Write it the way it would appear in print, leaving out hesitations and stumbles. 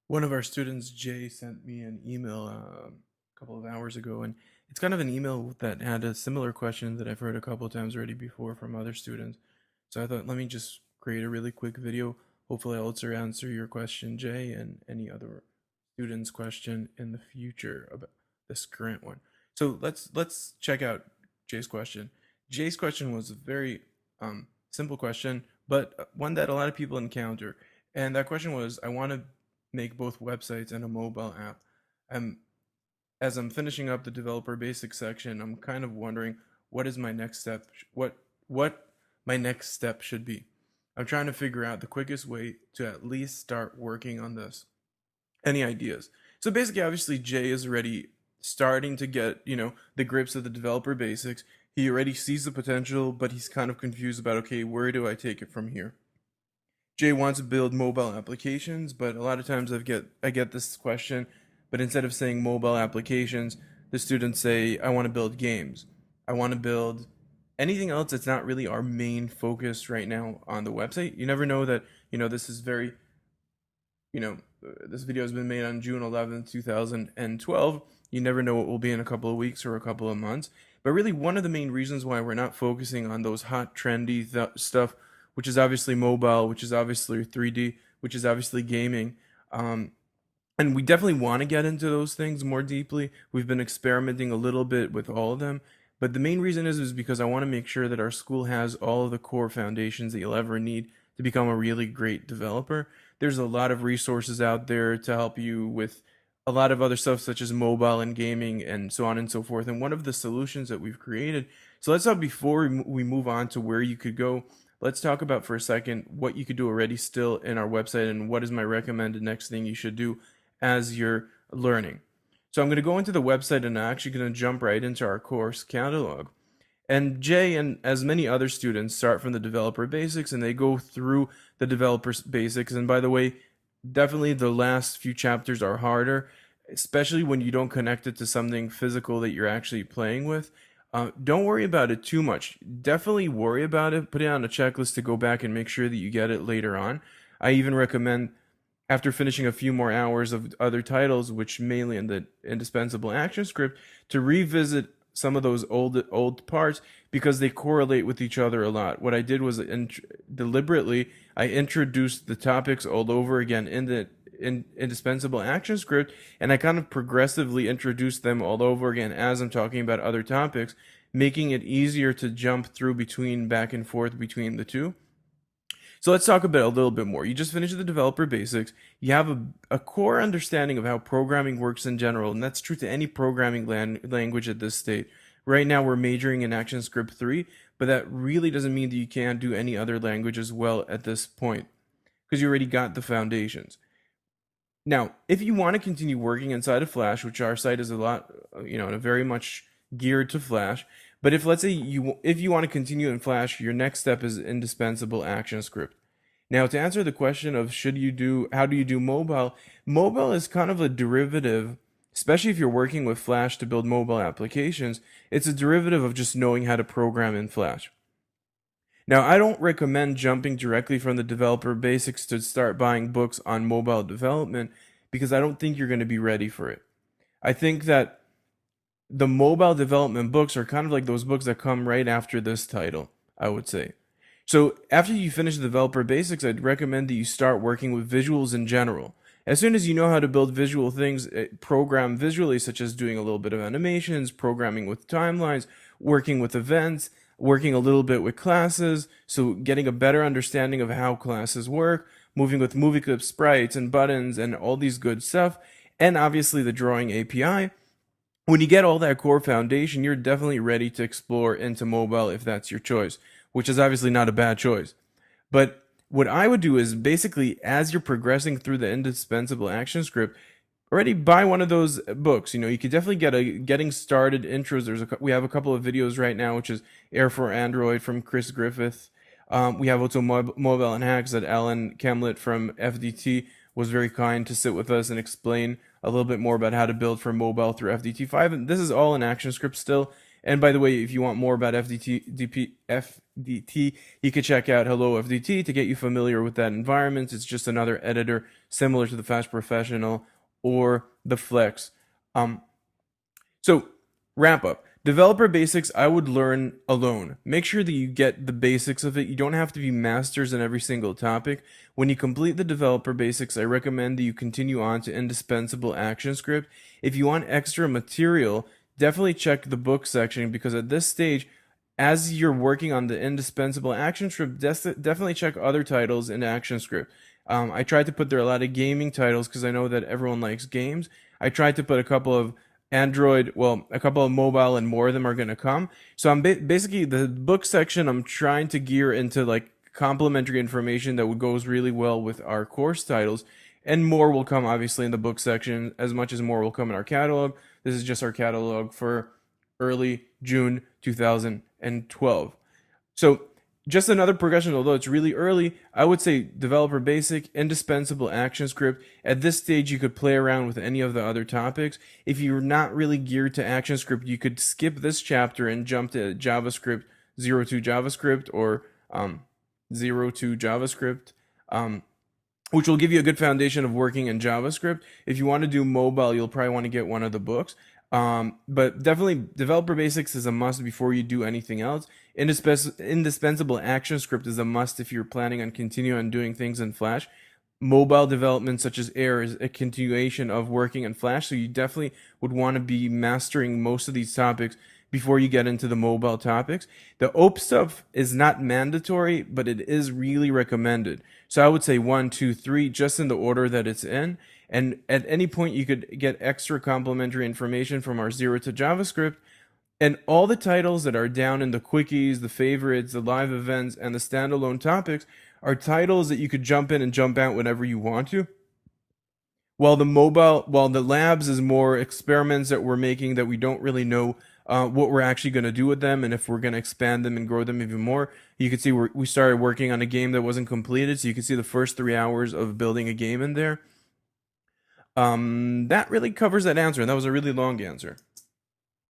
One of our students, Jay, sent me an email a couple of hours ago, and it's kind of an email that had a similar question that I've heard a couple of times already before from other students. So I thought, let me just create a really quick video. Hopefully, I'll also answer your question, Jay, and any other students' question in the future about this current one. So let's check out Jay's question. Jay's question was a very simple question, but one that a lot of people encounter. And that question was, I want to make both websites and a mobile app. And as I'm finishing up the developer basics section, I'm kind of wondering what is my next step, what my next step should be. I'm trying to figure out the quickest way to at least start working on this. Any ideas? So basically, obviously, Jay is already starting to get, the grips of the developer basics. He already sees the potential, but he's kind of confused about, okay, where do I take it from here? Jay wants to build mobile applications, but a lot of times I get this question, but instead of saying mobile applications, the students say, I want to build games. I want to build anything else that's not really our main focus right now on the website. You never know that, this is very, this video has been made on June 11th, 2012. You never know what will be in a couple of weeks or a couple of months. But really, one of the main reasons why we're not focusing on those hot, trendy stuff, which is obviously mobile, which is obviously 3D, which is obviously gaming, and we definitely want to get into those things more deeply. We've been experimenting a little bit with all of them. But the main reason is because I want to make sure that our school has all of the core foundations that you'll ever need to become a really great developer. There's a lot of resources out there to help you with a lot of other stuff such as mobile and gaming and so on and so forth. And one of the solutions that we've created. So let's talk before we move on to where you could go. Let's talk about for a second what you could do already still in our website and what is my recommended next thing you should do as you're learning. So I'm going to go into the website and I'm actually going to jump right into our course catalog. And Jay and as many other students start from the developer basics and they go through the developer basics. And by the way, definitely the last few chapters are harder, especially when you don't connect it to something physical that you're actually playing with. Don't worry about it too much. Definitely worry about it. Put it on a checklist to go back and make sure that you get it later on. I even recommend after finishing a few more hours of other titles, which mainly in the indispensable action script, to revisit some of those old parts because they correlate with each other a lot. What I did was deliberately I introduced the topics all over again in the indispensable action script, and I kind of progressively introduced them all over again as I'm talking about other topics, making it easier to jump through between back and forth between the two. So let's talk about a little bit more. You just finished the developer basics. You have a core understanding of how programming works in general, and that's true to any programming language at this state. Right now, we're majoring in ActionScript 3, but that really doesn't mean that you can't do any other language as well at this point, because you already got the foundations. Now, if you want to continue working inside of Flash, which our site is a lot, very much geared to Flash, but if let's say if you want to continue in Flash, your next step is indispensable ActionScript. Now, to answer the question of how do you do mobile? Mobile is kind of a derivative, especially if you're working with Flash to build mobile applications. It's a derivative of just knowing how to program in Flash. Now, I don't recommend jumping directly from the developer basics to start buying books on mobile development because I don't think you're going to be ready for it. I think that the mobile development books are kind of like those books that come right after this title, I would say. So after you finish the developer basics, I'd recommend that you start working with visuals in general. As soon as you know how to build visual things, program visually, such as doing a little bit of animations, programming with timelines, working with events, working a little bit with classes, so getting a better understanding of how classes work, moving with movie clip sprites and buttons and all these good stuff, and obviously the drawing API. When you get all that core foundation, you're definitely ready to explore into mobile if that's your choice, which is obviously not a bad choice. But what I would do is basically, as you're progressing through the indispensable action script, already buy one of those books. You could definitely get a getting started intros. We have a couple of videos right now, which is Air for Android from Chris Griffith. We have also Mobile and Hacks that Alan Kemlet from FDT was very kind to sit with us and explain a little bit more about how to build for mobile through FDT5. And this is all in ActionScript still. And by the way, if you want more about FDT, you could check out Hello FDT to get you familiar with that environment. It's just another editor similar to the Fast Professional or the Flex. So, wrap up. Developer basics, I would learn alone. Make sure that you get the basics of it. You don't have to be masters in every single topic. When you complete the developer basics, I recommend that you continue on to indispensable ActionScript. If you want extra material, definitely check the book section, because at this stage, as you're working on the indispensable ActionScript, definitely check other titles in ActionScript. I tried to put there a lot of gaming titles because I know that everyone likes games. I tried to put a couple of Android, well, a couple of mobile, and more of them are going to come. So I'm basically the book section, I'm trying to gear into like complementary information that goes really well with our course titles, and more will come obviously in the book section, as much as more will come in our catalog. This is just our catalog for early June 2012. So just another progression, although it's really early, I would say developer basic, indispensable ActionScript. At this stage, you could play around with any of the other topics. If you're not really geared to ActionScript, you could skip this chapter and jump to JavaScript 02 JavaScript or 02 JavaScript, which will give you a good foundation of working in JavaScript. If you want to do mobile, you'll probably want to get one of the books. But definitely developer basics is a must before you do anything else. Indispensable ActionScript is a must if you're planning on continuing on doing things in Flash. Mobile development such as Air is a continuation of working in Flash, so you definitely would want to be mastering most of these topics before you get into the mobile topics. The OPE stuff is not mandatory, but it is really recommended. So I would say 1, 2, 3, just in the order that it's in. And at any point, you could get extra complementary information from our 0 to JavaScript. And all the titles that are down in the quickies, the favorites, the live events, and the standalone topics are titles that you could jump in and jump out whenever you want to. While the labs is more experiments that we're making that we don't really know what we're actually going to do with them, and if we're going to expand them and grow them even more. You can see we started working on a game that wasn't completed, so you can see the first 3 hours of building a game in there. That really covers that answer, and that was a really long answer.